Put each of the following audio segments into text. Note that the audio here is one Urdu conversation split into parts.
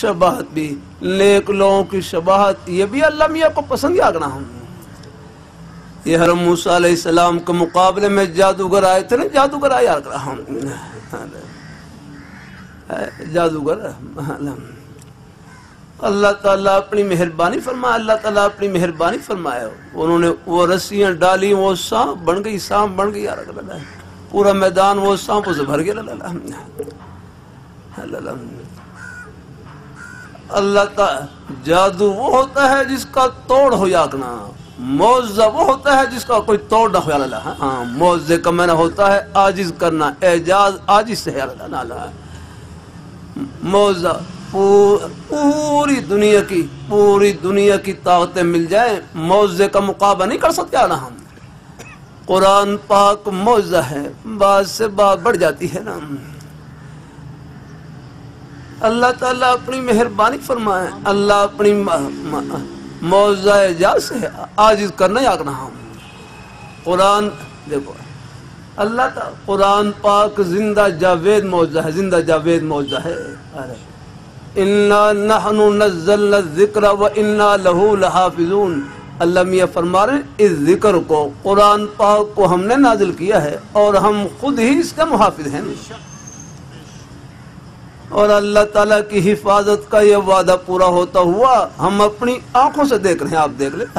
شباہت بھی نیک لوگوں کی شباہت یہ بھی اللہ میاں کو پسند آگنا ہوں. یہ حضرت موسیٰ علیہ السلام کے مقابلے میں جادوگر آئے تھے نا, جادوگر آئے یار کرا ہوں جادوگر. اللہ تعالیٰ اپنی مہربانی فرمائے, اللہ تعالیٰ اپنی مہربانی فرمائے. انہوں نے وہ رسیاں ڈالی, وہ سانپ بن گئی, سانپ بن گئی یار, پورا میدان وہ سانپوں سے بھر گیا. اللہ تعالیٰ جادو وہ ہوتا ہے جس کا توڑ ہو یاکنا, معجزہ وہ ہوتا ہے جس کا کوئی توڑ نہ ہو. ہاں معجزے کا معنی ہوتا ہے عاجز کرنا, اعجاز عاجز سے ہے. معجزہ پوری دنیا کی طاقتیں مل جائیں, معجزے کا مقابلہ نہیں کر سکتے. ہم قرآن پاک معجزہ ہے, بات سے بات بڑھ جاتی ہے نا. اللہ تعالیٰ اپنی مہربانی فرمائے, اللہ اپنی معجزہ اعجاز سے عاجز کرنا یاکنا ہم. قرآن دیکھو اللہ تعالیٰ قرآن پاک زندہ جاوید معجزہ ہے, زندہ جاوید معجزہ ہے. اِنَّا نَحْنُ نَزَّلْنَا الذِّكْرَ وَإِنَّا لَهُ لَحَافِظُونَ. اللہ میاں فرما رہے ہیں اس ذکر کو, قرآن پاک کو ہم نے نازل کیا ہے اور ہم خود ہی اس کے محافظ ہیں. اور اللہ تعالیٰ کی حفاظت کا یہ وعدہ پورا ہوتا ہوا ہم اپنی آنکھوں سے دیکھ رہے ہیں. آپ دیکھ لیں.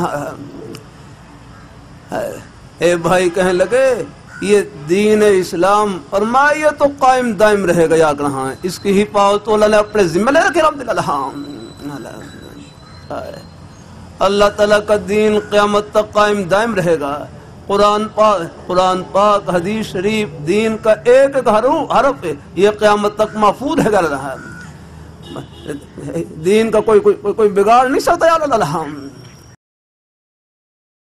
اے بھائی کہنے لگے یہ دین اسلام فرمایا یہ تو قائم دائم رہے گا, یا کہاں ہے اس کی حفاظت اللہ نے اپنے ذمہ لے رکھے. اللہ تعالیٰ کا دین قیامت تک قائم دائم رہے گا. قرآن پاک حدیث شریف دین کا ایک ایک حرف یہ قیامت تک محفوظ ہے رہا ہے. دین کا کوئی بگاڑ نہیں سکتا.